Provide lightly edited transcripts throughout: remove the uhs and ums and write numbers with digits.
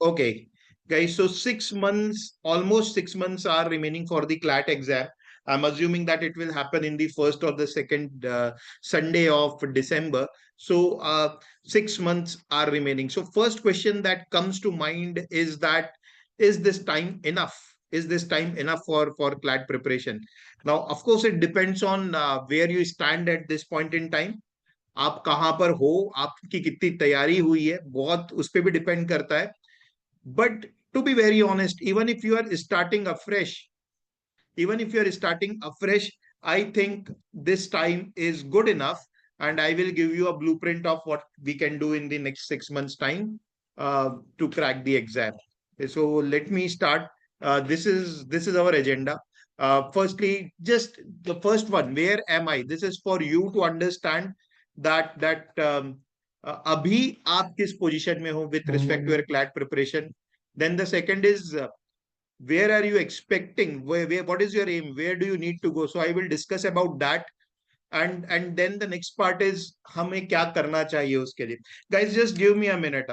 Okay, guys, so 6 months, almost 6 months are remaining for the CLAT exam. I'm assuming that it will happen in the first or the second Sunday of December. So 6 months are remaining. So first question that comes to mind is that, is this time enough? Is this time enough for CLAT preparation? Now, of course, it depends on where you stand at this point in time. आप कहाँ पर हो, आपकी कितनी तैयारी हुई है, बहुत उस पर भी डिपेंड करता है. But to be very honest, even if you are starting afresh, I think this time is good enough, and I will give you a blueprint of what we can do in the next 6 months' time to crack the exam. So let me start. This is our agenda. Firstly, just the first one. Where am I? This is for you to understand that अभी आप किस position में हो with respect to your CLAT preparation. Then the second is where are you expecting, what is your aim, where do you need to go. So I will discuss about that, and then the next part is हमें क्या करना चाहिए उसके लिए. Guys, just give me a minute.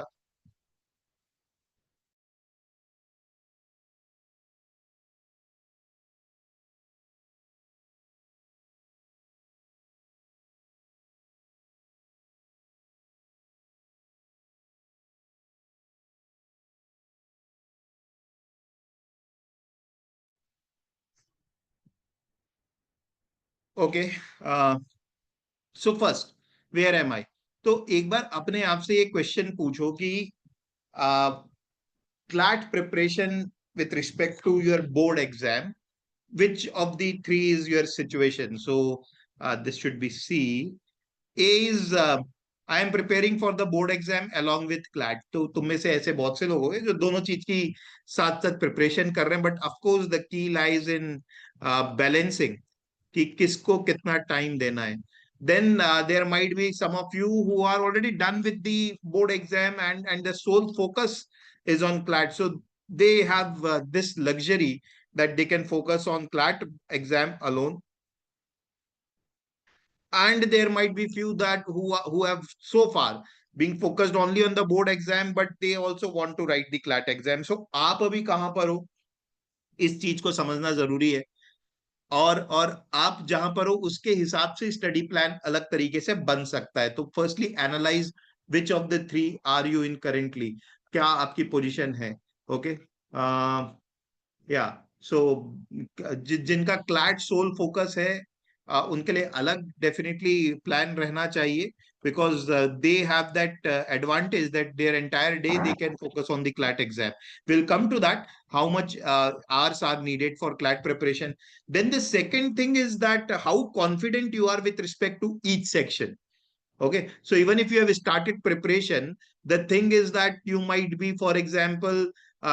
Okay. So first, where am I? तो एक बार अपने आप से ये क्वेश्चन पूछो कि CLAT preparation with respect to your board exam, which of the three is your situation? So this should be C. A is I am preparing for the board exam along with CLAT. तो तुम में से ऐसे बहुत से लोग होंगे जो दोनों चीज की साथ साथ प्रिपरेशन कर रहे हैं, but of course the key lies in balancing कि किसको कितना टाइम देना है. Then there might be some of you who are already done with the board exam, and the sole focus is on CLAT. So they have this luxury that they can focus on CLAT exam alone. And there might be few that who have so far being focused only on the board exam, but they also want to write the CLAT exam. So आप अभी कहाँ पर हो, इस चीज को समझना जरूरी है. और आप जहां पर हो उसके हिसाब से स्टडी प्लान अलग तरीके से बन सकता है. तो firstly analyse which of the three are you in currently, क्या आपकी पोजीशन है. ओके. या सो जिनका क्लैट सोल फोकस है उनके लिए अलग डेफिनेटली प्लान रहना चाहिए, because they have that advantage that their entire day they can focus on the CLAT exam. We'll come to that, how much hours are needed for CLAT preparation. Then the second thing is that how confident you are with respect to each section. Okay, so even if you have started preparation, the thing is that you might be, for example,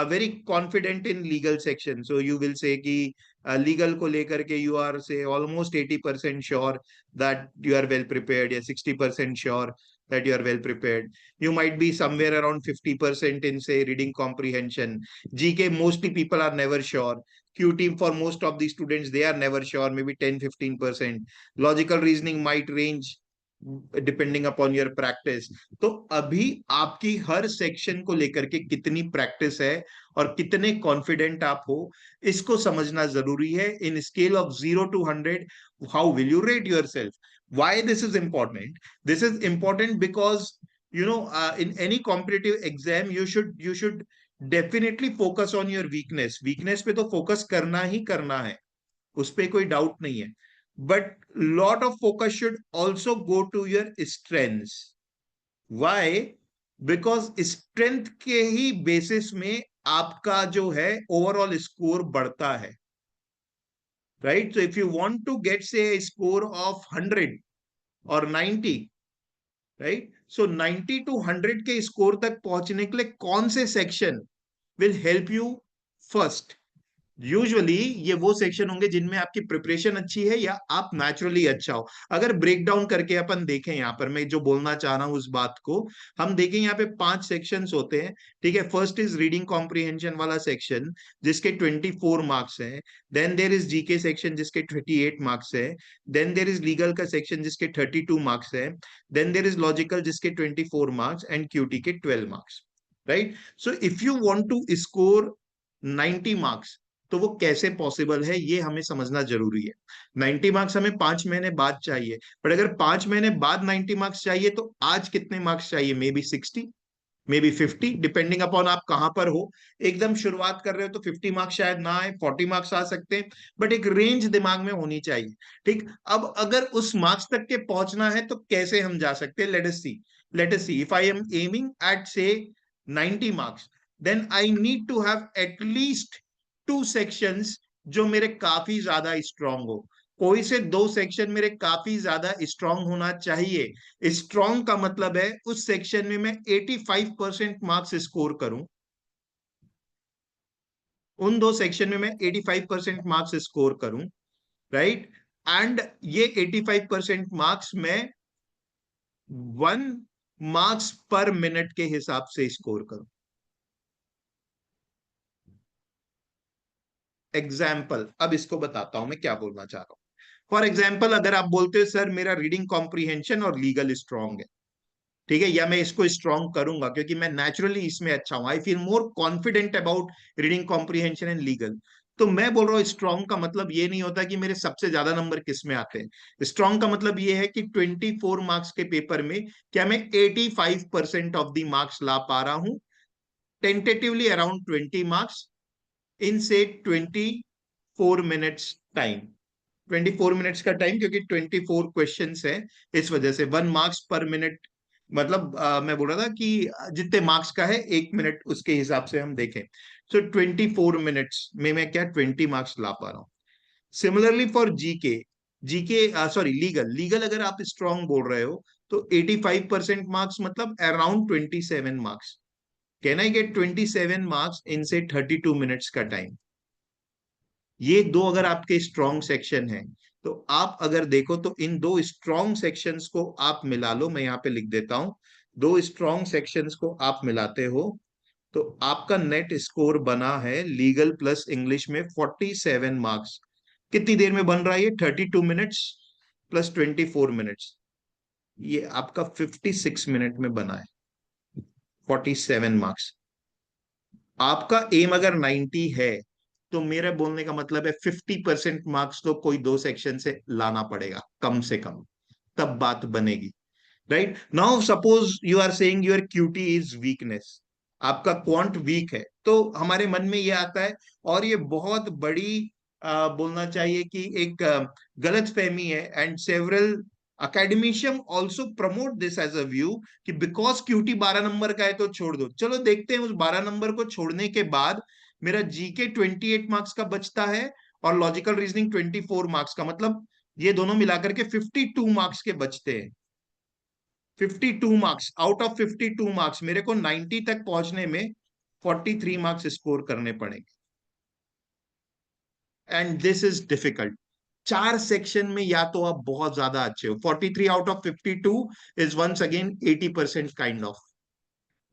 very confident in legal section. So you will say कि legal को लेकर के you are say almost 80% sure that you are well prepared, या 60% sure that you are well prepared. You might be somewhere around 50% in say reading comprehension. GK, mostly people are never sure. QT for most of the students, they are never sure, maybe 10-15%. Logical reasoning might range depending upon your practice. तो अभी आपकी हर section को लेकर के कितनी practice है और कितने कॉन्फिडेंट आप हो, इसको समझना जरूरी है. इन scale of 0 to 100, how will you rate your self. Why this is important? This is important because in any competitive exam you should definitely focus on your weakness पे तो फोकस करना ही करना है, उस पे कोई डाउट नहीं है. But lot of focus should also go to your strengths. Why? Because strength के ही basis में आपका जो है overall score बढ़ता है. Right? So if you want to get say a score of 100 or 90, right? So 90 to 100 के score तक पहुंचने के लिए कौन से section will help you first? Usually ये वो सेक्शन होंगे जिनमें आपकी प्रिपरेशन अच्छी है या आप नेचुरली अच्छा हो. अगर ब्रेक डाउन करके अपन देखें, यहाँ पर मैं जो बोलना चाह रहा हूं उस बात को हम देखें, यहाँ पे 5 सेक्शंस होते हैं. ठीक है. फर्स्ट इज रीडिंग कॉम्प्रिहेंशन वाला सेक्शन जिसके 24 मार्क्स हैं. Then there is GK section जिसके 28 मार्क्स है. देन देर इज लीगल का सेक्शन जिसके 32 मार्क्स है. देन देर इज लॉजिकल जिसके 24 मार्क्स एंड क्यूटी के 12 marks. Right? So if you want to score 90 marks, तो वो कैसे पॉसिबल है ये हमें समझना जरूरी है। 90 मार्क्स हमें 5 महीने बाद चाहिए, पर अगर 5 महीने बाद 90 मार्क्स चाहिए तो आज कितने मार्क्स चाहिए? May be 60, may be 50, depending upon आप कहां पर हो। एकदम शुरुआत कर रहे हो तो 50 मार्क्स शायद ना आए, 40 मार्क्स आ सकते हैं, बट एक रेंज दिमाग में होनी चाहिए। ठीक, अब अगर उस मार्क्स तक के पहुंचना है तो कैसे हम जा सकते हैं? Let us see if I am aiming at say 90 marks, then I need to have at least 2 sections जो मेरे काफी ज्यादा स्ट्रांग हो। कोई से 2 सेक्शन मेरे काफी ज्यादा स्ट्रांग होना चाहिए। स्ट्रांग का मतलब है उस सेक्शन में मैं 85% मार्क्स स्कोर करूं। उन 2 सेक्शन में मैं 85% मार्क्स स्कोर करूं, राइट? एंड ये 85% मार्क्स मैं 1 मार्क्स पर मिनट के हिसाब से स्कोर करूं। एग्जाम्पल, अब इसको बताता हूं मैं क्या बोलना चाह रहा हूं। फॉर एग्जाम्पल, अगर आप बोलते हो सर मेरा रीडिंग कॉम्प्रीहेंशन और लीगल स्ट्रांग है, ठीक है, या मैं इसको स्ट्रांग करूंगा क्योंकि मैं नेचुरली इसमें अच्छा हूं, I feel more confident about reading comprehension and legal, तो मैं बोल रहा हूँ स्ट्रांग का मतलब ये नहीं होता कि मेरे सबसे ज्यादा नंबर किस में आते हैं। स्ट्रांग का मतलब ये है कि 24 मार्क्स के पेपर में क्या मैं 85% ऑफ द मार्क्स ला पा रहा हूं, टेंटेटिवली अराउंड 20 मार्क्स, इन से 24 मिनट्स टाइम। 24 मिनट्स का टाइम, क्योंकि 24 क्वेश्चन है, इस वजह से 1 मार्क्स पर मिनट। मतलब मैं बोल रहा था कि जितने मार्क्स का है 1 मिनट, उसके हिसाब से हम देखें। सो 24 मिनट्स में मैं क्या 20 मार्क्स ला पा रहा हूँ। Similarly for GK, sorry legal अगर आप स्ट्रांग बोल रहे हो तो 85% मार्क्स मतलब around 27 marks. Can I get 27 marks in से 32 मिनट्स का टाइम? ये दो अगर आपके स्ट्रॉन्ग सेक्शन हैं, तो आप अगर देखो तो इन दो स्ट्रॉन्ग सेक्शंस को आप मिला लो। मैं यहां पे लिख देता हूं, दो स्ट्रॉन्ग सेक्शंस को आप मिलाते हो तो आपका नेट स्कोर बना है लीगल प्लस इंग्लिश में 47 मार्क्स। कितनी देर में बन रहा है ये? 32 मिनट्स प्लस 24 मिनट्स, ये आपका 56 मिनट में बना है 47 मार्क्स। आपका एम अगर 90 है तो मेरे बोलने का मतलब है 50% मार्क्स तो कोई 2 सेक्शन से लाना पड़ेगा कम से कम, तब बात बनेगी। Right now suppose you are saying your QT is weakness, आपका क्वांट वीक है, तो हमारे मन में ये आता है, और ये बहुत बड़ी बोलना चाहिए कि एक गलत फहमी है, and several academician also promote this as a view कि बिकॉज क्यूटी 12 नंबर का है तो छोड़ दो। चलो देखते हैं उस 12 नंबर को छोड़ने के बाद मेरा जीके 28 मार्क्स का बचता है और लॉजिकल रीजनिंग 24 मार्क्स का, मतलब ये दोनों मिलाकर के 52 मार्क्स के बचते हैं। 52 मार्क्स, आउट ऑफ 52 मार्क्स मेरे को 90 तक पहुंचने में 43 मार्क्स स्कोर करने पड़ेंगे, and this is difficult. 4 section में या तो आप बहुत ज्यादा अच्छे हो, 43 out of 52 is once again 80% kind of,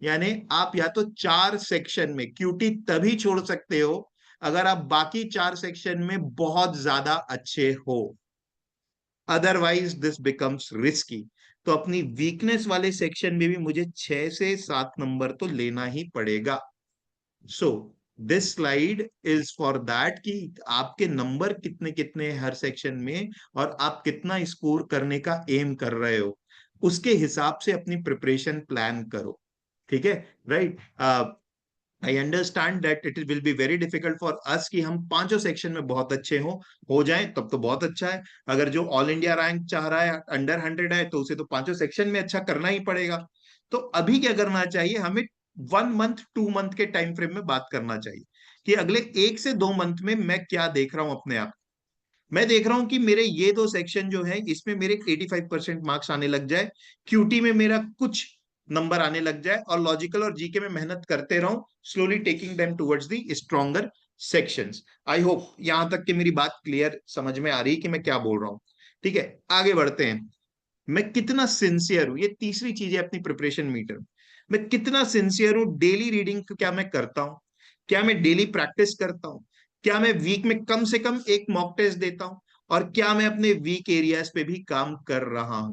यानी आप या तो 4 सेक्शन में क्यूटी तभी छोड़ सकते हो अगर आप बाकी 4 सेक्शन में बहुत ज्यादा अच्छे हो, अदरवाइज दिस बिकम्स रिस्की। तो अपनी वीकनेस वाले सेक्शन में भी मुझे 6 से 7 नंबर तो लेना ही पड़ेगा। So this slide is for that कि आपके नंबर कितने कितने हैं हर सेक्शन में, और आप कितना स्कोर करने का एम कर रहे हो, उसके हिसाब से अपनी प्रिपरेशन प्लान करो। ठीक है, right? I understand that it will be very difficult for us कि हम पांचों सेक्शन में बहुत अच्छे हो जाएं, तब तो बहुत अच्छा है। अगर जो ऑल इंडिया रैंक चाह रहा है अंडर 100 है तो उसे तो पांचों सेक्शन में अच्छा करना ही पड़ेगा। तो अभी क्या करना चाहिए हमें? 1 मंथ 2 मंथ के टाइम फ्रेम में बात करना चाहिए कि अगले 1 से 2 मंथ में मैं क्या देख रहा हूं अपने आप। मैं देख रहा हूं कि मेरे ये 2 सेक्शन जो है इसमें मेरे 85% मार्क्स आने लग जाए, क्यूटी में मेरा कुछ नंबर आने लग जाए, और लॉजिकल और जीके में मेहनत करते रहूं, slowly taking them towards the stronger sections. I hope यहां तक कि मेरी बात क्लियर समझ में आ रही है कि मैं क्या बोल रहा हूं। ठीक है, आगे बढ़ते हैं। मैं कितना सिंसियर हूं, ये तीसरी चीज है अपनी प्रिपरेशन मीटर। मैं कितना सिंसियर हूं, डेली रीडिंग क्या मैं करता हूं, क्या मैं डेली प्रैक्टिस करता हूं, क्या मैं वीक में कम से कम एक मॉक टेस्ट देता हूं, और क्या मैं अपने वीक एरियाज पे भी काम कर रहा हूं।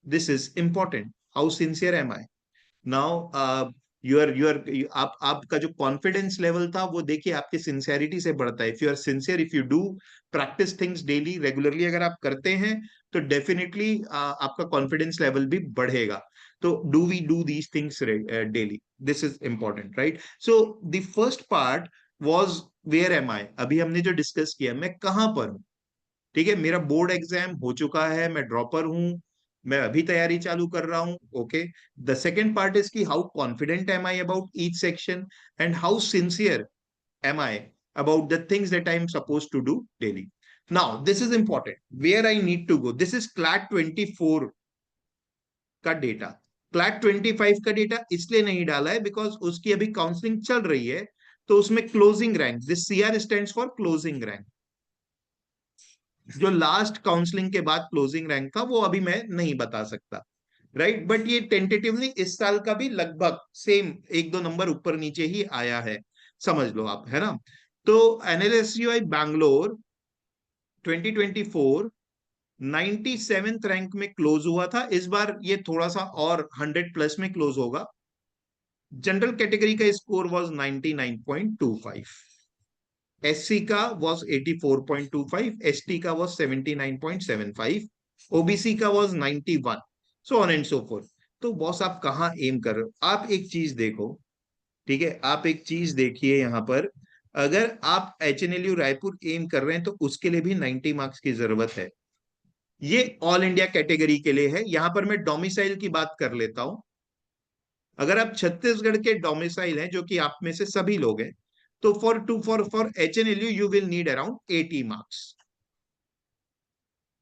This is important, how sincere am I now. आपका जो कॉन्फिडेंस लेवल था वो देखिए आपके सिंसियरिटी से बढ़ता है। If you are sincere, if you do practice things daily, regularly अगर आप करते हैं तो डेफिनेटली आपका कॉन्फिडेंस लेवल भी बढ़ेगा। तो do we do these things daily, this is important, right? So the first part was where am I, अभी हमने जो डिस्कस किया मैं कहां पर हूं। ठीक है, मेरा बोर्ड एग्जाम हो चुका है, मैं ड्रॉपर हूं, मैं अभी तैयारी चालू कर रहा हूं। Okay, the second part is कि how confident am I about each section, and how sincere am I about the things that I am supposed to do daily. Now, this is important. Where I need to go. This is CLAT 24 का data. CLAT 25 का data इसलिए नहीं डाला है because उसकी अभी counselling चल रही है, तो उसमें closing rank, this CR stands for closing rank, जो लास्ट काउंसलिंग के बाद क्लोजिंग रैंक था वो अभी मैं नहीं बता सकता, राइट? बट ये टेंटेटिवली इस साल का भी लगभग सेम एक दो नंबर ऊपर नीचे ही आया है, समझ लो आप, है ना? तो NLSUI बैंगलोर 2024 97th रैंक में क्लोज हुआ था। इस बार ये थोड़ा सा और 100 प्लस में क्लोज होगा। जनरल कैटेगरी का स्कोर वाज 99.25, SC का वाज 84.25, ST का वाज 79.75, OBC का was 91, so on and so fourth. तो बॉस आप कहाँ एम कर रहे हो? आप एक चीज देखो, ठीक है, आप एक चीज देखिए यहाँ पर, अगर आप HNLU रायपुर एम कर रहे हैं तो उसके लिए भी 90 मार्क्स की जरूरत है। ये ऑल इंडिया कैटेगरी के लिए है। यहां पर मैं डोमिसाइल की बात कर लेता हूं। अगर आप छत्तीसगढ़ के डोमिसाइल हैं, जो कि आप में से सभी लोग हैं, तो for HNLU you will need around 80 marks.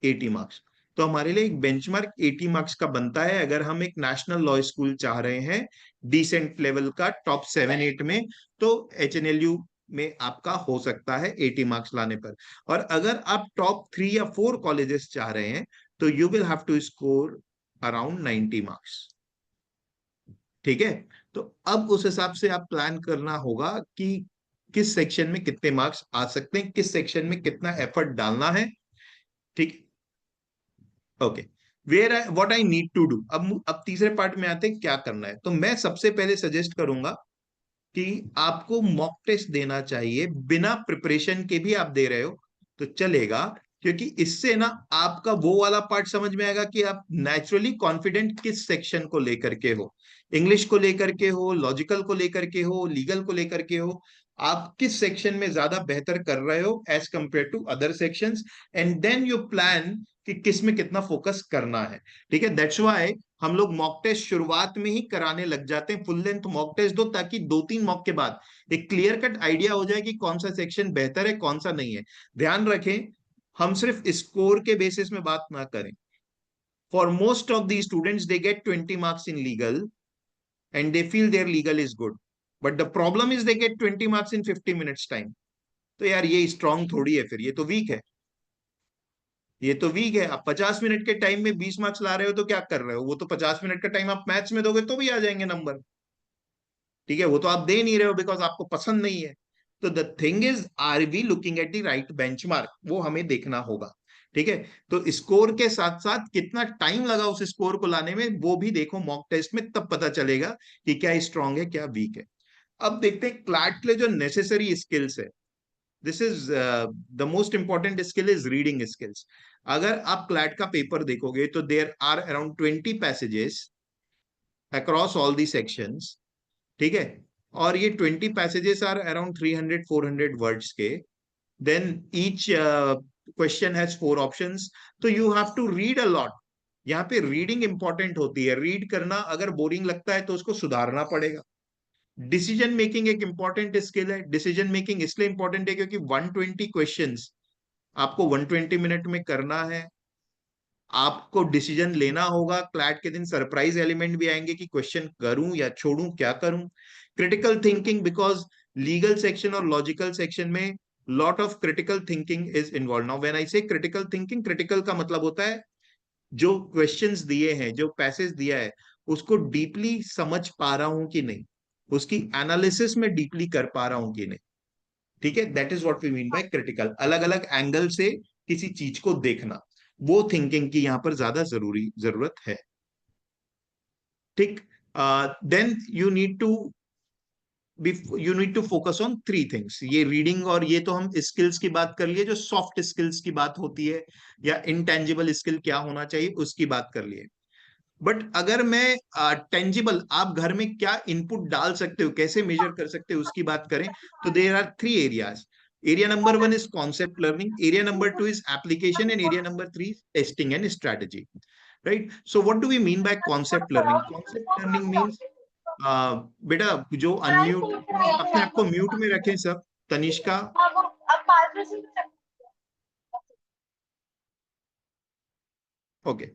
80 marks, तो हमारे लिए एक बेंचमार्क 80 मार्क्स का बनता है अगर हम एक नेशनल लॉ स्कूल चाह रहे हैं डिसेंट लेवल का, टॉप 7-8 में, तो HNLU में आपका हो सकता है 80 मार्क्स लाने पर। और अगर आप टॉप 3 या 4 कॉलेजेस चाह रहे हैं तो you will have to score around 90 marks. ठीक है, तो अब उस हिसाब से आप प्लान करना होगा कि किस सेक्शन में कितने मार्क्स आ सकते हैं, किस सेक्शन में कितना एफर्ट डालना है। ठीक, okay, where I what I need to do. अब तीसरे पार्ट में आते हैं क्या करना है। तो मैं सबसे पहले सजेस्ट करूंगा कि आपको मॉक टेस्ट देना चाहिए। बिना प्रिपरेशन के भी आप दे रहे हो तो चलेगा, क्योंकि इससे ना आपका वो वाला पार्ट समझ में आएगा कि आप नेचुरली कॉन्फिडेंट किस सेक्शन को लेकर के हो। इंग्लिश को लेकर के हो, लॉजिकल को लेकर के हो, लीगल को लेकर के हो, आप किस सेक्शन में ज्यादा बेहतर कर रहे हो as compare to other sections, and then you plan कि किस में कितना फोकस करना है। ठीक है, दैट्स व्हाई हम लोग मॉक टेस्ट शुरुआत में ही कराने लग जाते हैं। फुल लेंथ मॉक टेस्ट दो, ताकि 2-3 मॉक के बाद एक क्लियर कट आइडिया हो जाए कि कौन सा सेक्शन बेहतर है, कौन सा नहीं है। ध्यान रखें, हम सिर्फ स्कोर के बेसिस में बात ना करें। For most of the students they get 20 marks in legal and they feel their legal is good, but the problem is they get 20 marks in 50 minutes time. तो यार ये स्ट्रांग थोड़ी है, फिर ये तो वीक है। ये तो वीक है। आप 50 मिनट के टाइम में 20 मार्क्स ला रहे हो तो क्या कर रहे हो? वो तो 50 मिनट का टाइम आप मैथ्स में दोगे तो भी आ जाएंगे नंबर। ठीक है, वो तो आप दे नहीं रहे हो बिकॉज आपको पसंद नहीं है। तो the thing is, are we looking at the right benchmark, वो हमें देखना होगा। ठीक है, तो स्कोर के साथ साथ कितना टाइम लगा उस स्कोर को लाने में वो भी देखो मॉक टेस्ट में, तब पता चलेगा कि क्या स्ट्रांग है क्या वीक है। अब देखते हैं क्लैट के लिए जो नेसेसरी स्किल्स है। This is the most important skill is reading skills. अगर आप क्लैट का पेपर देखोगे तो there are around 20 passages across all the sections. ठीक है, और ये 20 पैसेजेस आर अराउंड 300-400 वर्ड्स के। Then each question has 4 options, तो you have to read a lot. यहाँ पे रीडिंग इंपॉर्टेंट होती है, रीड करना। अगर बोरिंग लगता है तो उसको सुधारना पड़ेगा। डिसीजन मेकिंग एक इंपॉर्टेंट स्किल है। डिसीजन मेकिंग इसलिए इंपॉर्टेंट है क्योंकि 120 क्वेश्चंस आपको 120 मिनट में करना है। आपको डिसीजन लेना होगा। क्लैट के दिन सरप्राइज एलिमेंट भी आएंगे कि क्वेश्चन करूं या छोड़ूं, क्या करूं। Critical thinking, because legal section और लॉजिकल सेक्शन में lot of critical thinking is involve. Now when I से क्रिटिकल थिंकिंग, क्रिटिकल का मतलब होता है जो क्वेश्चंस दिए हैं, जो पैसेज दिया है, उसको डीपली समझ पा रहा हूं कि नहीं, उसकी एनालिसिस में डीपली कर पा रहा हूं कि नहीं। ठीक है, that is what we mean by critical. अलग अलग एंगल से किसी चीज को देखना, वो थिंकिंग की यहां पर ज्यादा जरूरत है। ठीक, then you need to focus on three things. ये रीडिंग और ये तो हम स्किल्स की बात कर लिए, जो सॉफ्ट स्किल्स की बात होती है, या इंटेंजिबल स्किल क्या होना चाहिए उसकी बात कर लिए. बट अगर मैं टेंजिबल, आप घर में क्या इनपुट डाल सकते हो, कैसे मेजर कर सकते हो उसकी बात करें, तो there are three areas. Area number one is concept learning, area number two is application, and area number three is testing and strategy. Right. So what do we mean by concept learning? Concept learning means, बेटा जो unmute, अपने आप को mute में रखें सब. Tanishka. Okay.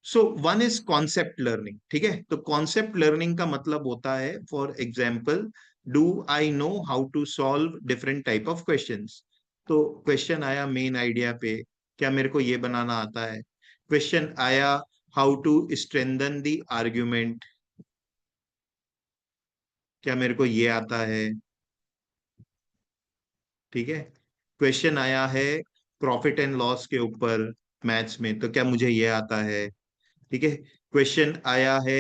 So one is concept learning. ठीक है, तो कॉन्सेप्ट लर्निंग का मतलब होता है, for example, do I know how to solve different type of questions. तो क्वेश्चन आया मेन आइडिया पे, क्या मेरे को ये बनाना आता है? क्वेश्चन आया how to strengthen the argument, क्या मेरे को ये आता है? ठीक है. क्वेश्चन आया है प्रॉफिट एंड लॉस के ऊपर मैथ्स में, तो क्या मुझे ये आता है? ठीक है. क्वेश्चन आया है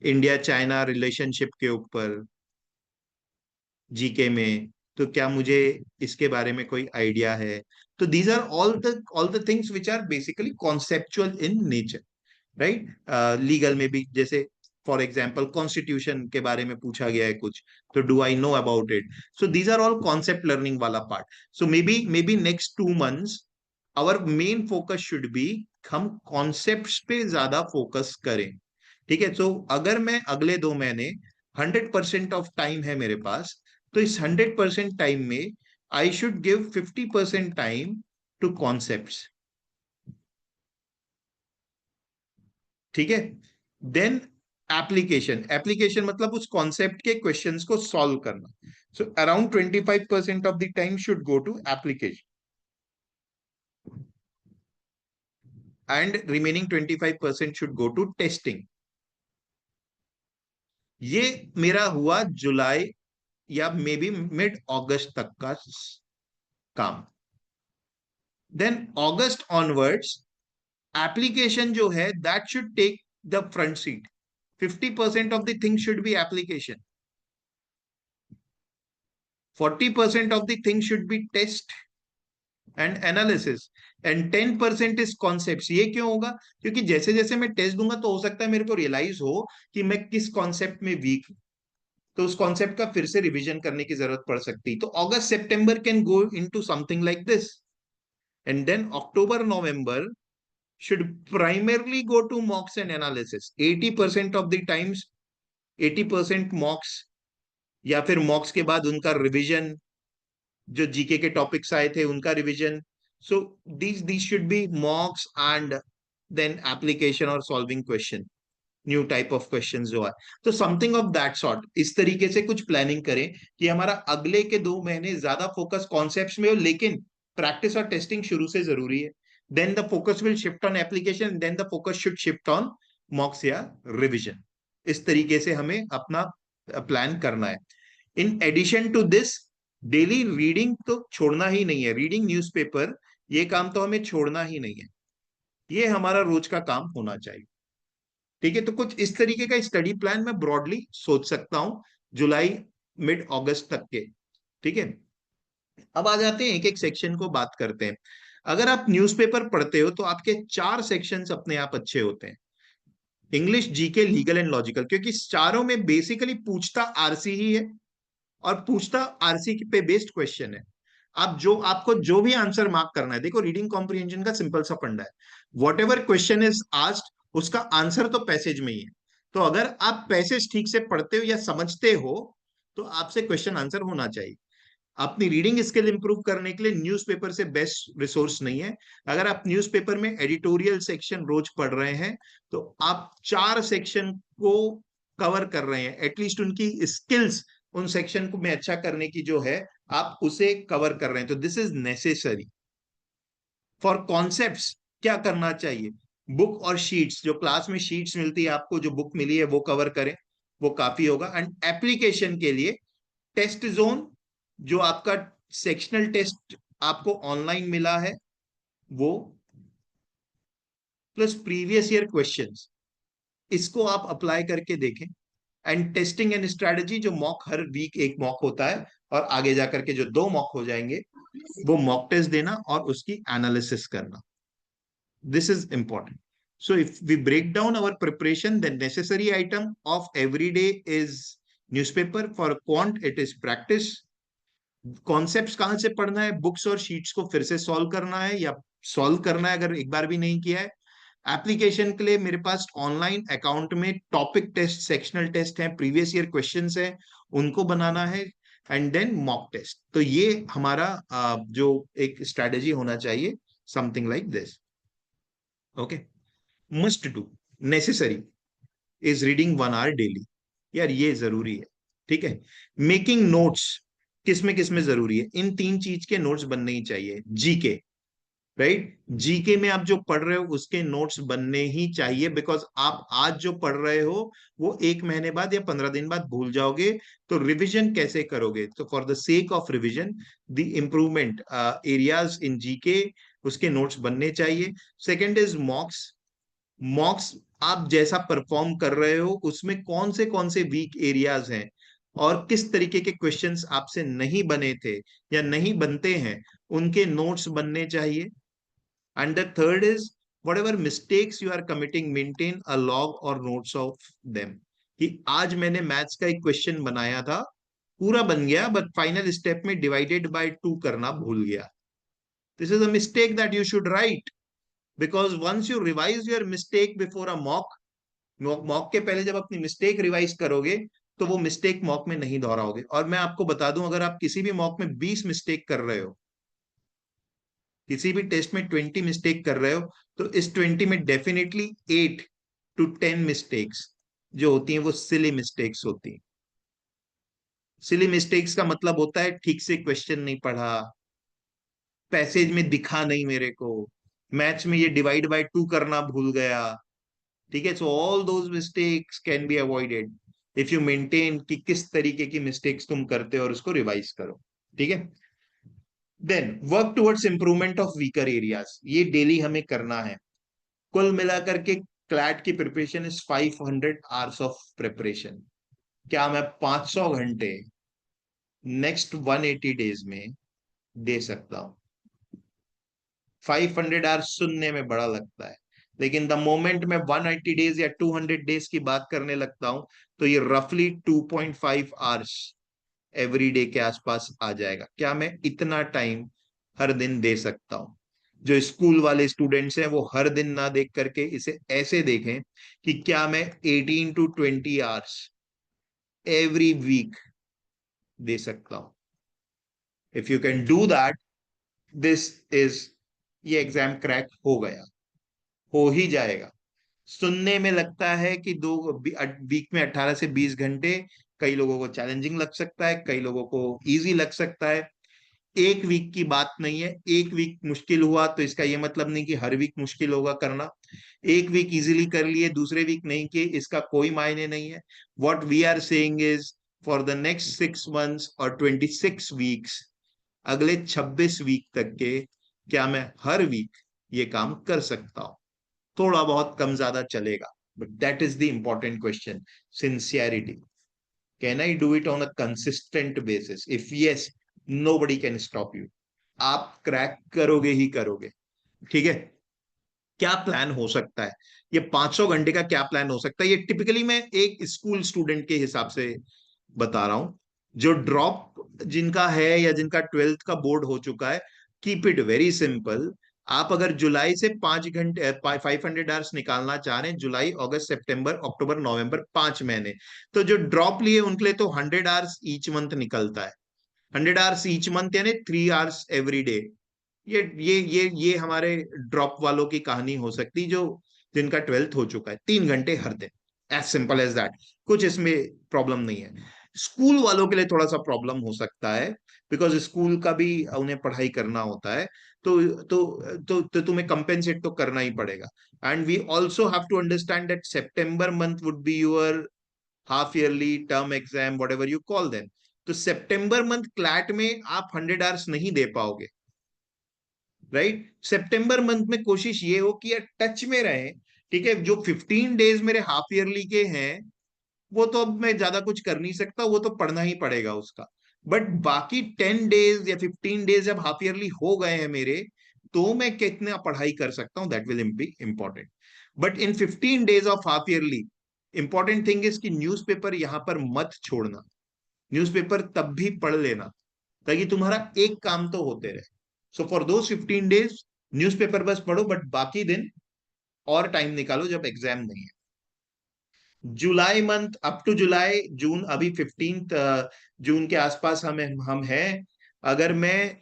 इंडिया चाइना रिलेशनशिप के ऊपर जीके में, तो क्या मुझे इसके बारे में कोई आइडिया है? तो these are all the things which are basically conceptual in nature. Right. Legal में भी, जैसे फॉर एग्जाम्पल कॉन्स्टिट्यूशन के बारे में पूछा गया है कुछ, तो do I know about it? So these are all concept learning वाला part. So maybe next 2 months our main focus should be, हम कॉन्सेप्ट्स पे ज्यादा फोकस करें. ठीक है. सो अगर मैं अगले 2 महीने 100% ऑफ टाइम है मेरे पास, तो इस 100% टाइम में I should give 50% time to concepts. ठीक है. Then application. एप्लीकेशन मतलब उस कॉन्सेप्ट के क्वेश्चंस को सॉल्व करना. So around 25% of the time should go to application, and remaining 25% should go to testing. ये मेरा हुआ जुलाई या मे बी मिड अगस्त तक का काम. देन अगस्त ऑनवर्ड्स एप्लीकेशन जो है, that should take the front seat. 50% of the thing should be application, 40% of the thing should be test and analysis, and 10% is concepts. ये क्यों होगा? क्योंकि जैसे जैसे मैं टेस्ट दूंगा तो हो सकता है मेरे को रियलाइज हो कि मैं किस कॉन्सेप्ट में वीक हूं, तो उस कॉन्सेप्ट का फिर से रिवीजन करने की जरूरत पड़ सकती. तो August September can go into something like this, and then October November should primarily go to mocks and analysis. 80% of the times, 80% mocks, या फिर मॉक्स के बाद उनका रिवीजन, जो जीके के टॉपिक्स आए थे उनका revision. So these should be mocks and then application और solving question, new type of questions जो है. तो समथिंग ऑफ दैट सॉर्ट, इस तरीके से कुछ प्लानिंग करें कि हमारा अगले के 2 महीने ज्यादा फोकस कॉन्सेप्ट्स में हो, लेकिन प्रैक्टिस और टेस्टिंग शुरू से जरूरी है. Then the focus will shift on application, then the focus should shift on mocks या रिविजन. इस तरीके से हमें अपना प्लान करना है. In addition to this, daily reading तो छोड़ना ही नहीं है. रीडिंग न्यूज़पेपर, ये काम तो हमें छोड़ना ही नहीं है. ये हमारा रोज का काम होना चाहिए. ठीक है. तो कुछ इस तरीके का स्टडी प्लान मैं ब्रॉडली सोच सकता हूं जुलाई मिड अगस्त तक के. ठीक है. अब आ जाते हैं एक एक सेक्शन को बात करते हैं. अगर आप न्यूज़पेपर पढ़ते हो तो आपके 4 सेक्शंस अपने आप अच्छे होते हैं: English, GK, legal and logical. क्योंकि इस चारों में बेसिकली पूछता आरसी ही है, और पूछता आरसी पे बेस्ड क्वेश्चन है. आप जो आपको जो भी आंसर मार्क करना है, देखो रीडिंग कॉम्प्रिहेंशन का सिंपल सा फंडा है, what ever question is asked उसका आंसर तो पैसेज में ही है. तो अगर आप पैसेज ठीक से पढ़ते हो या समझते हो, तो आपसे क्वेश्चन आंसर होना चाहिए. अपनी रीडिंग स्किल इंप्रूव करने के लिए न्यूज़पेपर से बेस्ट रिसोर्स नहीं है. अगर आप न्यूज़पेपर में एडिटोरियल सेक्शन रोज पढ़ रहे हैं, तो आप 4 सेक्शन को कवर कर रहे हैं. एटलीस्ट उनकी स्किल्स, उन सेक्शन को में अच्छा करने की जो है, आप उसे कवर कर रहे हैं. तो this is necessary. For concepts क्या करना चाहिए? बुक और शीट्स, जो क्लास में शीट्स मिलती है आपको, जो बुक मिली है वो कवर करें, वो काफी होगा. एंड एप्लीकेशन के लिए टेस्ट जोन, जो आपका सेक्शनल टेस्ट आपको ऑनलाइन मिला है वो, प्लस प्रीवियस ईयर क्वेश्चंस, इसको आप अप्लाई करके देखें। एंड टेस्टिंग एंड स्ट्रेटजी, जो मॉक हर वीक एक मॉक होता है, और आगे जाकर के जो 2 मॉक हो जाएंगे, वो मॉक टेस्ट देना और उसकी एनालिसिस करना। This is important. So if we break down our preparation, the necessary item of every day is newspaper. For quant, it is practice. Concepts कहां से पढ़ना है? बुक्स और शीट्स को फिर से सॉल्व करना है, या सॉल्व करना है अगर एक बार भी नहीं किया है। एप्लीकेशन के लिए मेरे पास ऑनलाइन अकाउंट में टॉपिक टेस्ट, सेक्शनल टेस्ट हैं, प्रीवियस ईयर क्वेश्चंस हैं, उनको बनाना है। And then mock test. तो ये हमारा जो एक स्ट्रेटेजी होना चाहिए, something like this. Okay. Must do, necessary is reading 1 hour daily. यार ये जरूरी है, ठीक है। मेकिंग नोट्स किस में जरूरी है? इन 3 चीज के नोट्स बनने ही चाहिए। जीके, राइट, जीके में आप जो पढ़ रहे हो उसके नोट्स बनने ही चाहिए, बिकॉज आप आज जो पढ़ रहे हो वो 1 महीने बाद या 15 दिन बाद भूल जाओगे। तो रिविजन कैसे करोगे? तो for the sake of revision, the improvement areas in GK, उसके नोट्स बनने चाहिए। Second is मॉक्स। मॉक्स, आप जैसा परफॉर्म कर रहे हो उसमें कौन से वीक एरियाज हैं, और किस तरीके के क्वेश्चंस आपसे नहीं बने थे या नहीं बनते हैं, उनके नोट्स बनने चाहिए। And the third is, whatever mistakes you are committing, maintain a log और नोट्स ऑफ देम। कि आज मैंने मैथ्स का एक क्वेश्चन बनाया था, पूरा बन गया, बट फाइनल स्टेप में डिवाइडेड बाय 2 करना भूल गया। This is a mistake that you should write, because once you revise your mistake before a mock, mock के पहले जब अपनी मिस्टेक रिवाइज करोगे, तो वो मिस्टेक मॉक में नहीं दोहराओगे। और मैं आपको बता दूं, अगर आप किसी भी मॉक में 20 मिस्टेक कर रहे हो, किसी भी टेस्ट में 20 मिस्टेक कर रहे हो, तो इस 20 में डेफिनेटली 8 to 10 मिस्टेक्स जो होती हैं वो सिली मिस्टेक्स होती हैं। सिली मिस्टेक्स का मतलब होता है ठीक से क्वेश्चन नहीं पढ़ा, पैसेज में दिखा नहीं मेरे को, मैथ्स में ये डिवाइड बाय 2 करना भूल गया। ठीक है, so all those mistakes can be avoided if you maintain कि किस तरीके की मिस्टेक्स तुम करते हो और उसको रिवाइज करो। ठीक है। Then work towards improvement of weaker areas, ये डेली हमें करना है। कुल मिलाकर के क्लैट की preparation is 500 hours of preparation. क्या मैं 500 घंटे नेक्स्ट 180 डेज में दे सकता हूं? 500 hours सुनने में बड़ा लगता है, लेकिन द मोमेंट मैं 180 डेज या 200 डेज की बात करने लगता हूं, तो ये रफली 2.5 hours एवरी डे के आसपास आ जाएगा। क्या मैं इतना टाइम हर दिन दे सकता हूं? जो स्कूल वाले स्टूडेंट्स हैं वो हर दिन ना देख करके इसे ऐसे देखें कि क्या मैं 18 to 20 hours एवरी वीक दे सकता हूं। If you can do that, this is, ये एग्जाम क्रैक हो गया, हो ही जाएगा। सुनने में लगता है कि दो वीक में 18 से 20 घंटे, कई लोगों को चैलेंजिंग लग सकता है, कई लोगों को इजी लग सकता है। एक वीक की बात नहीं है। एक वीक मुश्किल हुआ तो इसका ये मतलब नहीं कि हर वीक मुश्किल होगा करना। एक वीक इजीली कर लिए, दूसरे वीक नहीं किए, इसका कोई मायने नहीं है। What we are saying is, for the next 6 months और 26 वीक्स, अगले 26 वीक तक के, क्या मैं हर वीक ये काम कर सकता हूं? थोड़ा बहुत कम ज्यादा चलेगा, but that is the important question. Sincerity, can I do it on a consistent basis? If yes, nobody can stop you. आप क्रैक करोगे ही करोगे। ठीक है। क्या प्लान हो सकता है? ये 500 घंटे का क्या प्लान हो सकता है? ये टिपिकली मैं एक स्कूल स्टूडेंट के हिसाब से बता रहा हूं, जो ड्रॉप जिनका है या जिनका 12th का बोर्ड हो चुका है। Keep it very simple. आप अगर जुलाई से 5 घंटे 500 hours निकालना चाह रहे हैं, जुलाई, अगस्त, सितंबर, अक्टूबर, नवंबर, 5 महीने, तो जो ड्रॉप लिए उनके लिए तो 100 hours ईच मंथ निकलता है। 100 hours ईच मंथ यानी 3 hours एवरी डे। ये हमारे ड्रॉप वालों की कहानी हो सकती, जो जिनका 12th हो चुका है, 3 घंटे हर दिन। As simple as that. कुछ इसमें प्रॉब्लम नहीं है। स्कूल वालों के लिए थोड़ा सा प्रॉब्लम हो सकता है, बिकॉज स्कूल का भी उन्हें पढ़ाई करना होता है। तो तुम्हें कंपेंसेट तो करना ही पड़ेगा। And we also have to understand that September month would be your half yearly term exam, whatever you call them. तो सेप्टेम्बर मंथ क्लैट में आप 100 hours नहीं दे पाओगे, राइट। सितंबर मंथ में कोशिश ये हो कि यार टच में रहे, ठीक है, जो 15 डेज मेरे हाफ ईयरली के हैं वो तो अब मैं ज्यादा कुछ कर नहीं सकता, वो तो पढ़ना ही पड़ेगा उसका। बट बाकी 10 डेज या 15 डेज जब हाफ ईयरली हो गए हैं मेरे, तो मैं कितना पढ़ाई कर सकता हूँ, that will be important. But in 15 days of half yearly, important thing is कि न्यूज़पेपर यहां पर मत छोड़ना। न्यूज़पेपर तब भी पढ़ लेना, ताकि तुम्हारा एक काम तो होते रहे। So for those 15 days newspaper बस पढ़ो, बट बाकी दिन और टाइम निकालो जब एग्जाम नहीं है। जुलाई मंथ अप टू जुलाई, जून अभी 15 जून के आसपास हम हैं। अगर मैं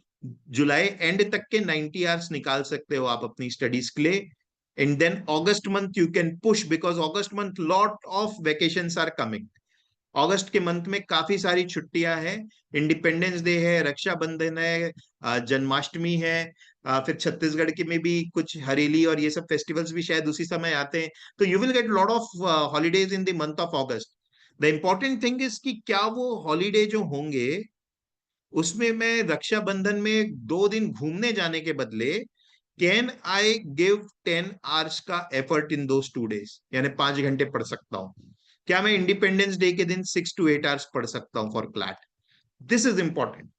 जुलाई एंड तक के 90 आवर्स निकाल सकते हो आप अपनी स्टडीज के लिए, and then August month you can push, because August month lot of vacations are coming. अगस्त के मंथ में काफी सारी छुट्टियां हैं। इंडिपेंडेंस डे है, रक्षाबंधन है, जन्माष्टमी है, फिर छत्तीसगढ़ के में भी कुछ हरेली और ये सब फेस्टिवल्स भी शायद उसी समय आते हैं। तो you will get lot of holidays in the month of August. The important thing is कि क्या वो हॉलीडे जो होंगे उसमें मैं रक्षाबंधन में 2 दिन घूमने जाने के बदले कैन आई गिव 10 आवर्स का एफर्ट इन दोज 2 डेज, यानी 5 घंटे पढ़ सकता हूँ। क्या मैं इंडिपेंडेंस डे के दिन 6 to 8 आवर्स पढ़ सकता हूँ for CLAT? This is important,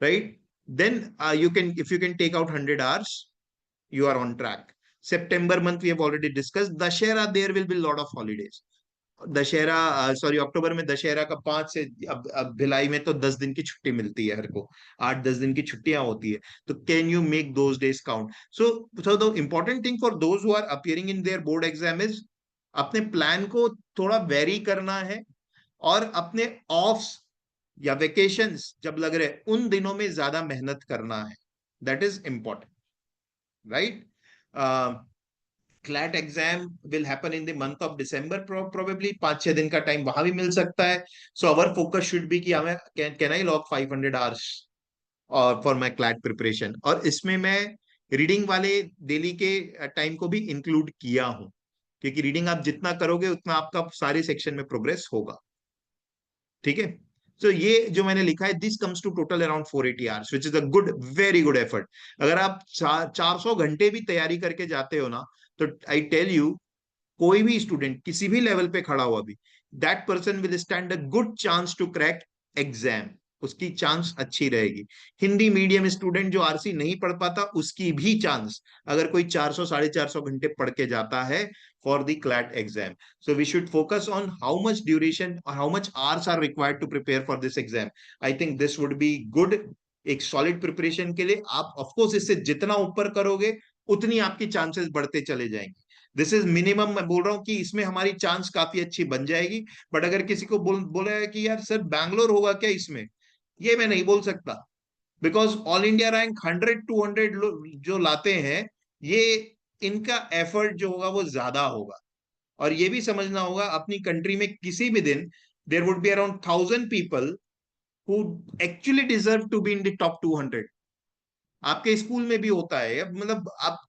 right? Then you can, if you can take out 100 hours, you are on track. September month we have already discussed. Dashera, there will be lot of holidays. Dussehra, sorry, अक्टूबर में दशहरा का 5 से, अब भिलाई में तो 10 दिन की छुट्टी मिलती है हर को, 8-10 दिन की छुट्टियां होती है। तो can you make those days count? So the important thing for those who are appearing in their board exam is अपने प्लान को थोड़ा वेरी करना है, और अपने ऑफ्स या वेकेशंस जब लग रहे उन दिनों में ज्यादा मेहनत करना है। That is important, right? CLAT exam will happen in the month of December, probably 5-6 दिन का टाइम वहां भी मिल सकता है। सो अवर फोकस शुड बी कि हमें कैन आई लॉग 500 आवर्स और फॉर माई क्लैट प्रिपरेशन, और इसमें मैं रीडिंग वाले डेली के टाइम को भी इंक्लूड किया हूं, क्योंकि रीडिंग आप जितना करोगे उतना आपका सारे सेक्शन में प्रोग्रेस होगा। ठीक है, तो ये जो मैंने लिखा है, this comes to total around 480 hours, which is a good, very good effort. अगर आप 400 घंटे भी तैयारी करके जाते हो ना, तो आई टेल यू, कोई भी स्टूडेंट किसी भी लेवल पे खड़ा हुआ भी, that person will stand a good chance to crack exam. उसकी चांस अच्छी रहेगी। हिंदी मीडियम स्टूडेंट जो आरसी नहीं पढ़ पाता, उसकी भी चांस, अगर कोई 400-450 घंटे पढ़ के जाता है for the CLAT exam. So we should focus on how much duration और how much hours are required to prepare for this exam. I think this would be good. एक सॉलिड प्रिपरेशन के लिए आप ऑफकोर्स इससे जितना ऊपर करोगे उतनी आपकी चांसेस बढ़ते चले जाएंगे। दिस इज मिनिमम, मैं बोल रहा हूं कि इसमें हमारी चांस काफी अच्छी बन जाएगी। बट अगर किसी को बोला है कि यार सर बैंगलोर होगा क्या इसमें, ये मैं नहीं बोल सकता, बिकॉज ऑल इंडिया रैंक 100-200 जो लाते हैं, ये इनका एफर्ट जो होगा वो ज्यादा होगा। और ये भी समझना होगा, अपनी कंट्री में किसी भी दिन there would be around 1000 people who actually deserve to be in the top 200। आपके स्कूल में भी होता है, अब मतलब आप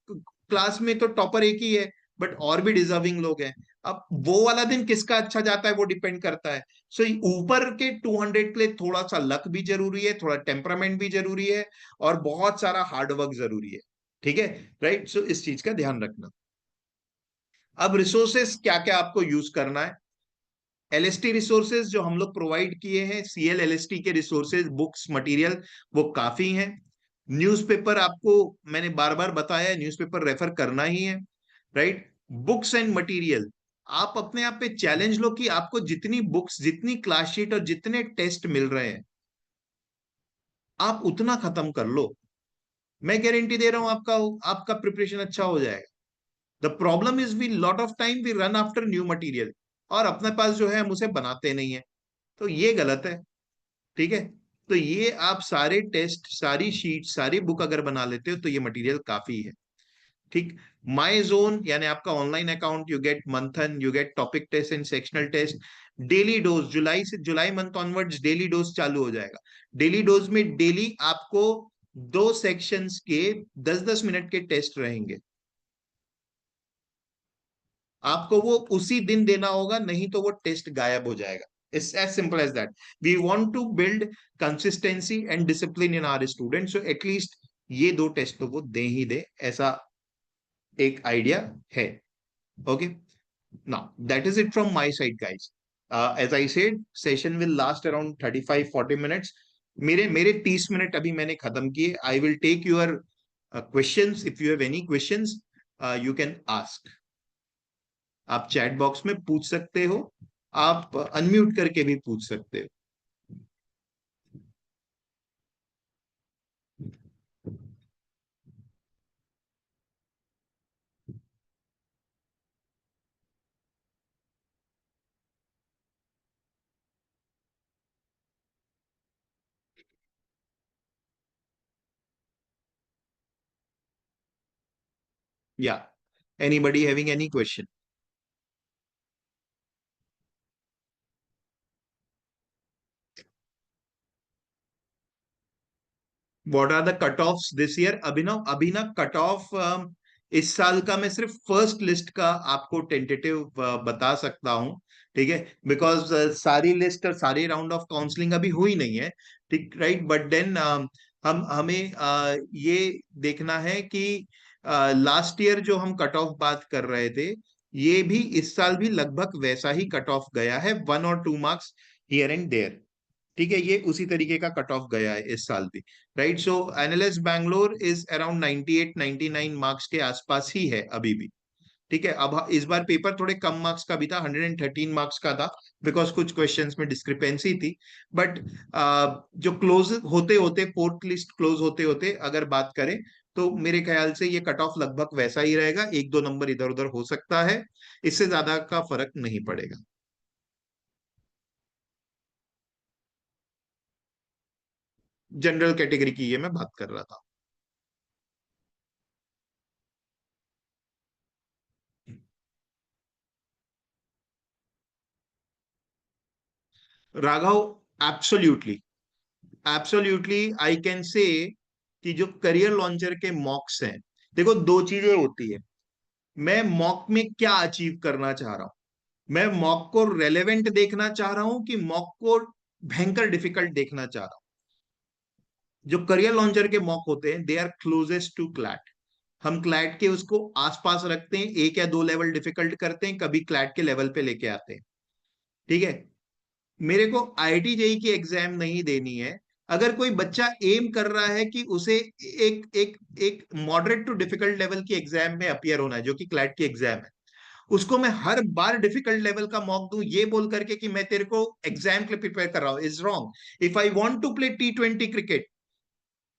क्लास में तो टॉपर एक ही है, बट और भी डिजर्विंग लोग हैं। अब वो वाला दिन किसका अच्छा जाता है वो डिपेंड करता है। सो ऊपर के 200 के लिए थोड़ा सा लक भी जरूरी है, थोड़ा टेम्परामेंट भी जरूरी है, और बहुत सारा हार्डवर्क जरूरी है। ठीक है, राइट? सो इस चीज का ध्यान रखना। अब रिसोर्सेस क्या क्या आपको यूज करना है? एलएसटी रिसोर्सेज जो हम लोग प्रोवाइड किए हैं, सीएल एलएसटी के रिसोर्सेज, बुक्स, मटेरियल, वो काफी हैं। न्यूज़पेपर आपको मैंने बार बार बताया, न्यूज़पेपर रेफर करना ही है, राइट? बुक्स एंड मटेरियल, आप अपने आप पे चैलेंज लो कि आपको जितनी बुक्स, जितनी क्लास शीट और जितने टेस्ट मिल रहे हैं, आप उतना खत्म कर लो। मैं गारंटी दे रहा हूं आपका आपका प्रिपरेशन अच्छा हो जाएगा। The problem is we lot of time we run after new material, और अपने पास जो है हम उसे बनाते नहीं है, तो ये गलत है। ठीक है, तो ये आप सारे टेस्ट, सारी शीट, सारी बुक अगर बना लेते हो तो ये मटेरियल काफी है। ठीक, माई जोन यानी आपका online account, you get Manthan, you get topic test and sectional test. Daily dose, July month onwards daily dose चालू हो जाएगा। डेली डोज में डेली आपको 2 सेक्शंस के 10-10 मिनट के टेस्ट रहेंगे। आपको वो उसी दिन देना होगा, नहीं तो वो टेस्ट गायब हो जाएगा। It's as simple as that. We want to build consistency and discipline in our student, so at least ये 2 टेस्ट तो वो दे ही दे, ऐसा एक आइडिया है। Okay. Now, that is it from my side, guys. As I said, session will last around 35-40 minutes. मेरे 30 minute अभी मैंने खत्म किए. I will take your questions. If you have any questions, you can ask. आप chat box में पूछ सकते हो. आप अनम्यूट करके भी पूछ सकते हो. Yeah. Anybody having any question? What are the cut off this year? अभी ना कट ऑफ इस साल का मैं सिर्फ फर्स्ट लिस्ट का आपको टेंटेटिव बता सकता हूं. ठीक है, बिकॉज सारी लिस्ट और सारी राउंड ऑफ काउंसलिंग अभी हुई नहीं है. ठीक, राइट. बट देन हमें ये देखना है कि लास्ट ईयर जो हम कट ऑफ बात कर रहे थे, ये भी इस साल भी लगभग वैसा ही कट ऑफ गया है, 1 or 2 marks here and there. ठीक है, ये उसी तरीके का कट ऑफ गया है इस साल भी. Right. So NLS Bangalore is around 98-99 marks के आसपास ही है अभी भी. ठीक है. अब इस बार पेपर थोड़े कम मार्क्स का भी था, 113 मार्क्स का था, बिकॉज कुछ क्वेश्चंस में डिस्क्रिपेंसी थी. बट जो क्लोज होते होते, फोर्थ लिस्ट क्लोज होते होते अगर बात करें, तो मेरे ख्याल से ये कट ऑफ लगभग वैसा ही रहेगा. 1-2 नंबर इधर उधर हो सकता है, इससे ज्यादा का फर्क नहीं पड़ेगा. जनरल कैटेगरी की ये मैं बात कर रहा था. Raghav, absolutely, absolutely I can say कि जो करियर लॉन्चर के मॉक्स हैं, देखो दो चीजें होती है. मैं मॉक में क्या अचीव करना चाह रहा हूं. मैं मॉक को रेलेवेंट देखना चाह रहा हूं कि मॉक को भयंकर डिफिकल्ट देखना चाह रहा हूं. जो करियर लॉन्चर के मॉक होते हैं, they are closest to CLAT. हम क्लैट के उसको आसपास रखते हैं, 1 या 2 लेवल डिफिकल्ट करते हैं, कभी क्लैट के लेवल पे लेके आते हैं. ठीक है. मेरे को आईआईटी जेई की एग्जाम नहीं देनी है. अगर कोई बच्चा एम कर रहा है कि उसे एक एक एक मॉडरेट टू डिफिकल्ट लेवल की एग्जाम में अपियर होना है, जो कि क्लैट की एग्जाम है, उसको मैं हर बार डिफिकल्ट लेवल का मॉक दूं ये बोल करके कि मैं तेरे को एग्जाम के लिए प्रिपेयर कर रहा हूं, is wrong. If I want to play T20 cricket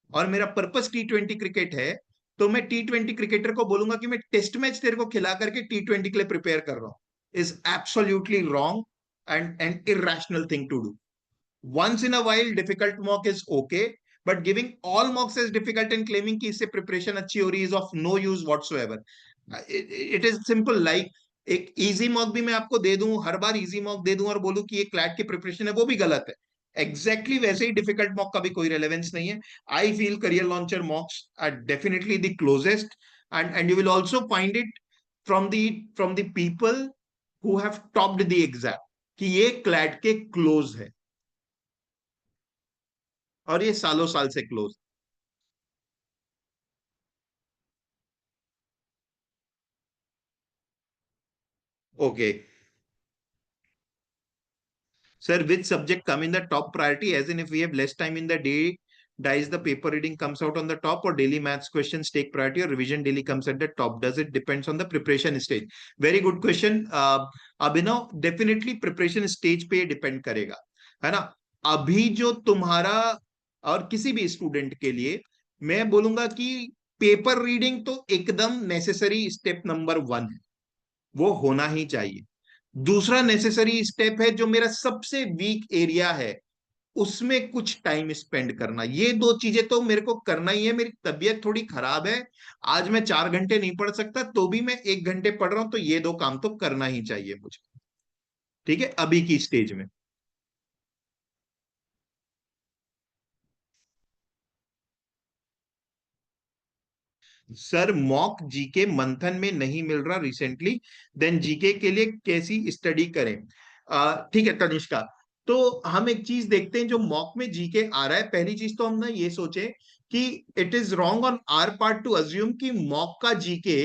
और मेरा पर्पस T20 क्रिकेट है, तो मैं T20 क्रिकेटर को बोलूंगा कि मैं टेस्ट मैच तेरे को खिला करके T20 के लिए प्रिपेयर कर रहा हूं. Is absolutely wrong and irrational thing to do. Once in a while difficult mock is okay, but giving all mocks as difficult and claiming कि इससे preparation अच्छी हो रही is of no use whatsoever. It is simple. Like एक easy mock भी मैं आपको दे दूं, हर बार easy mock दे दूं और बोलूं कि ये क्लैट की प्रिपरेशन है, वो भी गलत है. एग्जैक्टली exactly वैसे ही डिफिकल्ट मॉक का भी कोई रेलेवेंस नहीं है. I feel career launcher mocks are definitely the closest. And you will also find it from the people who have topped the exam कि ये क्लैट के क्लोज है, और ये सालों साल से close. Okay sir, which subject come in the top priority, as in if we have less time in the day, dies the paper reading comes out on the top, or daily maths questions take priority, or revision daily comes at the top? Does it depends on the preparation stage? Very good question. Abhinav, definitely preparation stage पे depend करेगा, है ना. अभी जो तुम्हारा और किसी भी स्टूडेंट के लिए मैं बोलूंगा कि पेपर रीडिंग तो एकदम नेसेसरी स्टेप नंबर 1 है, वो होना ही चाहिए. दूसरा नेसेसरी स्टेप है, जो मेरा सबसे वीक एरिया है, उसमें कुछ टाइम स्पेंड करना. ये दो चीजें तो मेरे को करना ही है. मेरी तबीयत थोड़ी खराब है, आज मैं 4 घंटे नहीं पढ़ सकता, तो भी मैं 1 घंटे पढ़ रहा हूं, तो ये दो काम तो करना ही चाहिए मुझे. ठीक है, अभी की स्टेज में. सर, मॉक जीके मंथन में नहीं मिल रहा रिसेंटली, देन जीके के लिए कैसी स्टडी करें? ठीक है तनिष्का. तो हम एक चीज देखते हैं, जो मॉक में जीके आ रहा है, पहली चीज तो हम ना ये सोचे कि it is wrong on our part to assume कि मॉक का जीके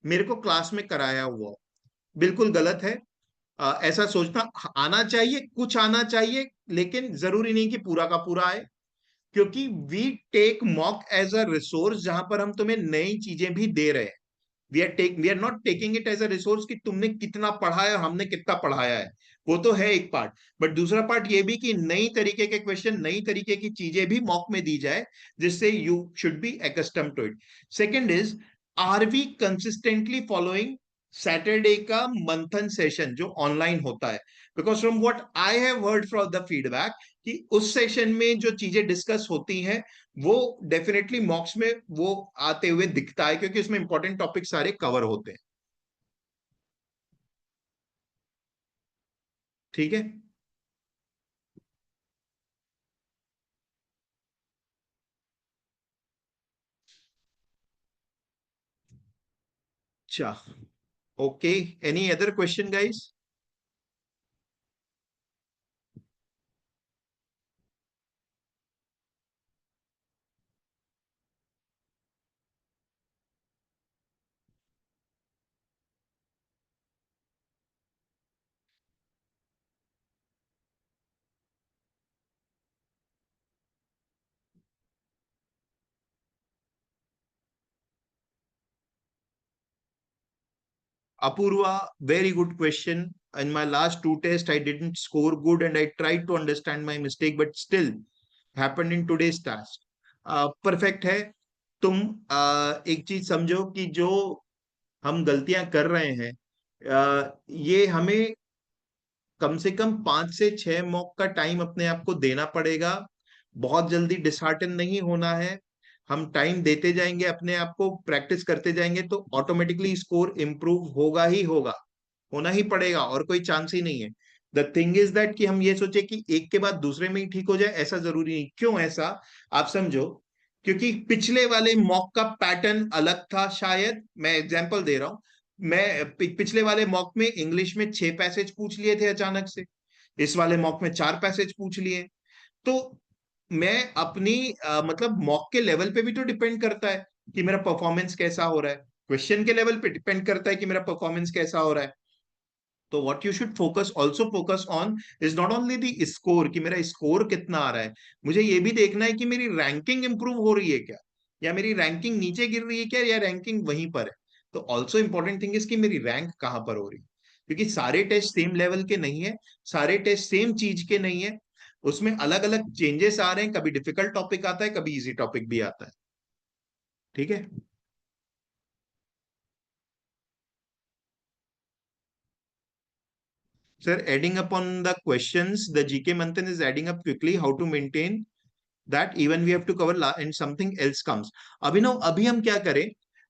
मेरे को क्लास में कराया हुआ. बिल्कुल गलत है। ऐसा सोचना, आना चाहिए, कुछ आना चाहिए, लेकिन जरूरी नहीं कि पूरा का पूरा आए। क्योंकि we take mock as a resource जहां पर हम तुम्हें नई चीजें भी दे रहे हैं। We are not taking it as a resource कि तुमने कितना पढ़ा है और हमने कितना पढ़ाया है। वो तो है एक पार्ट, बट दूसरा पार्ट ये भी कि नई तरीके के क्वेश्चन, नई तरीके की चीजें भी मॉक में दी जाए, जिससे you should be accustomed to it. Second is, are we consistently following Saturday का मंथन सेशन जो ऑनलाइन होता है? Because from what I have heard from the feedback, कि उस सेशन में जो चीजें डिस्कस होती हैं वो डेफिनेटली मॉक्स में वो आते हुए दिखता है, क्योंकि उसमें इंपॉर्टेंट टॉपिक सारे कवर होते हैं। ठीक है। अच्छा, okay. Any other question guys? Apurva, very good question. In my last two tests, I didn't score good and I tried to understand my mistake, but still happened in today's task. Perfect है। तुम एक चीज समझो कि जो हम गलतियां कर रहे हैं, ये हमें कम से कम 5 से 6 मॉक का टाइम अपने आप को देना पड़ेगा। बहुत जल्दी डिसहार्टन नहीं होना है। हम टाइम देते जाएंगे, अपने आप को प्रैक्टिस करते जाएंगे, तो ऑटोमेटिकली स्कोर इंप्रूव होगा ही होगा, होना ही पड़ेगा, और कोई चांस ही नहीं है। द थिंग इज दैट कि हम ये सोचे कि एक के बाद दूसरे में ही ठीक हो जाए, ऐसा जरूरी नहीं। क्यों ऐसा? आप समझो। क्योंकि पिछले वाले मॉक का पैटर्न अलग था, शायद मैं एग्जांपल दे रहा हूं। मैं पिछले वाले मॉक में इंग्लिश में 6 पैसेज पूछ लिए थे अचानक से, इस वाले मॉक में 4 पैसेज पूछ लिए। तो मैं अपनी मतलब मॉक के लेवल पे भी तो डिपेंड करता है कि मेरा परफॉर्मेंस कैसा हो रहा है, क्वेश्चन के लेवल पे डिपेंड करता है कि मेरा परफॉर्मेंस कैसा हो रहा है। तो what you should focus, also focus on, is not only the score, कि मेरा स्कोर कितना आ रहा है। मुझे ये भी देखना है कि मेरी रैंकिंग इंप्रूव हो रही है क्या, या मेरी रैंकिंग नीचे गिर रही है क्या, या रैंकिंग वहीं पर है। तो ऑल्सो इंपॉर्टेंट थिंग इज कि मेरी रैंक कहाँ पर हो रही है। क्योंकि सारे टेस्ट सेम लेवल के नहीं है, सारे टेस्ट सेम चीज के नहीं है, उसमें अलग अलग चेंजेस आ रहे हैं। कभी डिफिकल्ट टॉपिक आता है, कभी इजी टॉपिक भी आता है। ठीक है। Sir, adding up on the questions, the GK Manthan is adding up quickly. How to maintain that? Even we have to cover and something else comes. अभिनव, अभी हम क्या करें?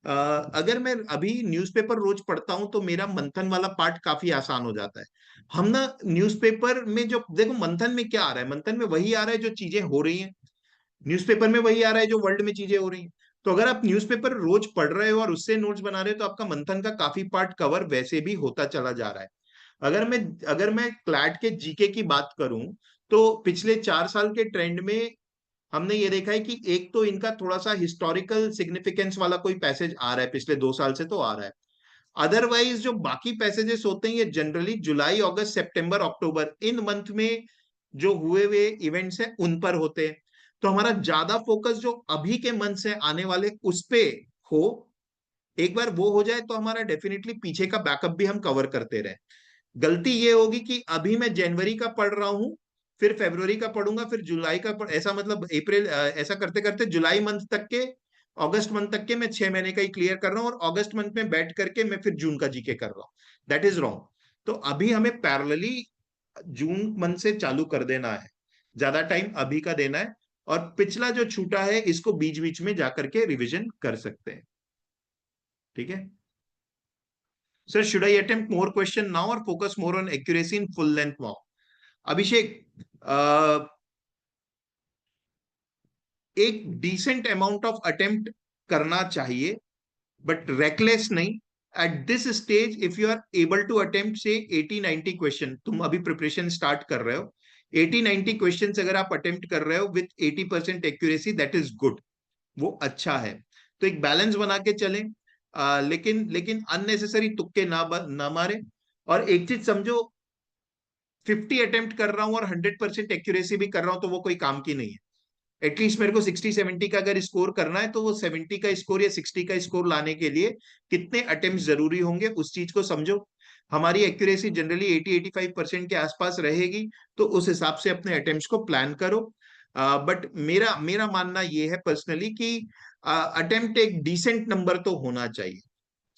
अगर मैं अभी न्यूज़पेपर रोज पढ़ता हूं तो मेरा मंथन वाला पार्ट काफी आसान हो जाता है। हम ना न्यूज़पेपर में जो देखो, मंथन में क्या आ रहा है, मंथन में वही आ रहा है जो चीजें हो रही हैं। न्यूज़पेपर में वही आ रहा है जो वर्ल्ड में चीजें हो रही हैं। तो अगर आप न्यूज़पेपर रोज पढ़ रहे हो और उससे नोट्स बना रहे हो, तो आपका मंथन का काफी पार्ट कवर वैसे भी होता चला जा रहा है। अगर मैं अगर मैं क्लैट के जीके की बात करूं, तो पिछले 4 साल के ट्रेंड में हमने ये देखा है कि एक तो इनका थोड़ा सा हिस्टोरिकल सिग्निफिकेंस वाला कोई पैसेज आ रहा है, पिछले 2 साल से तो आ रहा है। अदरवाइज जो बाकी पैसेजेस होते हैं, ये जनरली जुलाई, अगस्त, सितंबर, अक्टूबर, इन मंथ में जो हुए हुए इवेंट्स हैं उन पर होते हैं। तो हमारा ज्यादा फोकस जो अभी के मंथ से आने वाले उस पे हो। एक बार वो हो जाए तो हमारा डेफिनेटली पीछे का बैकअप भी हम कवर करते रहे। गलती ये होगी कि अभी मैं जनवरी का पढ़ रहा हूं, फिर फरवरी का पढ़ूंगा, फिर जुलाई का ऐसा मतलब अप्रैल, ऐसा करते करते जुलाई मंथ तक के, अगस्त मंथ तक के मैं 6 महीने का ही क्लियर कर रहा हूँ, और अगस्त मंथ में बैठ करके मैं फिर जून का जीके कर रहा हूँ। That is wrong. तो अभी हमें पैरेलली जून मंथ से चालू कर देना है, ज्यादा टाइम अभी का देना है, और पिछला जो छूटा है इसको बीच बीच में जाकर के रिविजन कर सकते हैं। ठीक है। Sir, should I attempt more question now और focus more on accuracy in full length mock? Abhishek, एक डिसेंट अमाउंट ऑफ अटेम्प्ट करना चाहिए, बट रेकलेस नहीं। At this stage if you are able to attempt say 80-90 question, तुम अभी preparation start कर रहे हो, 80-90 क्वेश्चन अगर आप अटेम्प्ट कर रहे हो with 80% accuracy, that is good, वो अच्छा है। तो एक बैलेंस बना के चलें, लेकिन लेकिन अननेसेसरी तुक्के ना मारे। और एक चीज समझो, 50 अटेम्प्ट कर रहा हूं और 100% एक्यूरेसी भी कर रहा हूं तो वो कोई काम की नहीं है। एटलीस्ट मेरे को 60-70 का अगर स्कोर करना है तो वो 70 का स्कोर या 60 का स्कोर लाने के लिए कितने अटेम्प्ट जरूरी होंगे उस चीज को समझो। हमारी एक्यूरेसी जनरली 80-85% के आसपास रहेगी, तो उस हिसाब से अपने अटेम्प्ट्स को प्लान करो। बट मेरा मेरा मानना ये है पर्सनली कि अटेम्प्ट एक डिसेंट नंबर तो होना चाहिए।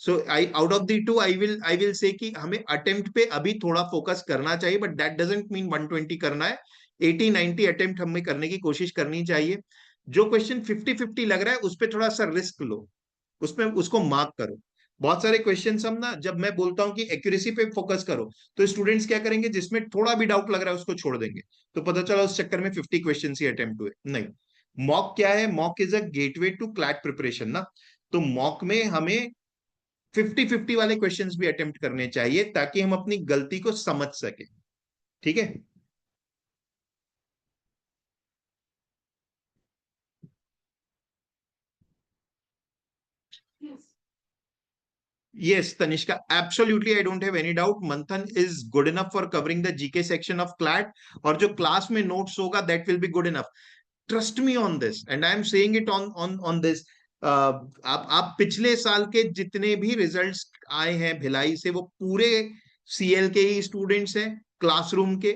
So I out of the two I will say कि हमें अटेम्प्ट पे अभी थोड़ा फोकस करना चाहिए, बट दैट डजंट मीन 120 करना है। 80-90 अटेम्प्ट हमें करने की कोशिश करनी चाहिए। जो क्वेश्चन 50-50 लग रहा है उस पर थोड़ा सा रिस्क लो, उसमें उसको मार्क करो। बहुत सारे क्वेश्चन हम ना, जब मैं बोलता हूं कि एक्यूरेसी पे फोकस करो, तो स्टूडेंट्स क्या करेंगे, जिसमें थोड़ा भी डाउट लग रहा है उसको छोड़ देंगे, तो पता चला उस चक्कर में 50 क्वेश्चन ही अटेम्प्ट हुए। नहीं, मॉक क्या है, mock is a gateway to CLAT preparation ना। तो मॉक में हमें 50-50 वाले क्वेश्चंस भी अटेम्प्ट करने चाहिए ताकि हम अपनी गलती को समझ सके। ठीक है। Yes, Tanishka, absolutely. I don't have any doubt. Manthan is good enough for covering the GK section of CLAT. और जो क्लास में नोट्स होगा, that will be good enough. Trust me on this, and I am saying it on this. आप पिछले साल के जितने भी रिजल्ट्स आए हैं भिलाई से, वो पूरे सीएल के ही स्टूडेंट्स हैं, क्लासरूम के,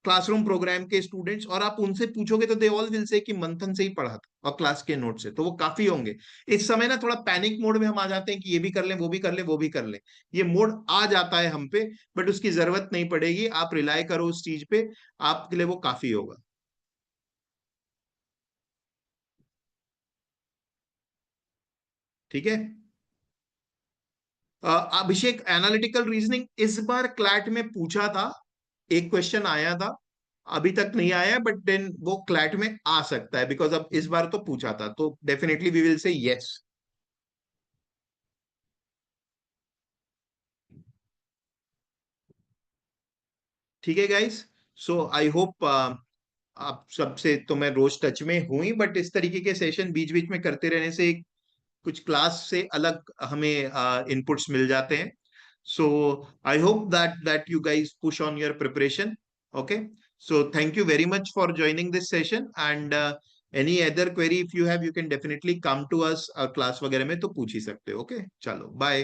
क्लासरूम प्रोग्राम के स्टूडेंट्स, और आप उनसे पूछोगे तो दे ऑल विल से कि मंथन से ही पढ़ा था और क्लास के नोट से, तो वो काफी होंगे। इस समय ना थोड़ा पैनिक मोड में हम आ जाते हैं कि ये भी कर लें, वो भी कर लें, वो भी कर लें। ये मोड आ जाता है हम पे, बट उसकी जरूरत नहीं पड़ेगी। आप रिलाय करो उस चीज पे, आपके लिए वो काफी होगा। ठीक है। अभिषेक, एनालिटिकल रीजनिंग इस बार क्लैट में पूछा था, एक क्वेश्चन आया था, अभी तक नहीं आया, बट देन वो क्लैट में आ सकता है, बिकॉज अब इस बार तो पूछा था, तो definitely we will say yes. ठीक है गाइस। सो आई होप आप सबसे तो मैं रोज टच में हुई, बट इस तरीके के सेशन बीच बीच में करते रहने से कुछ क्लास से अलग हमें इनपुट्स मिल जाते हैं। So I hope that you guys push on your preparation. Okay. So thank you very much for joining this session, and any other query if you have, you can definitely come to us class वगैरह में तो पूछ ही सकते हो। Okay, चलो bye.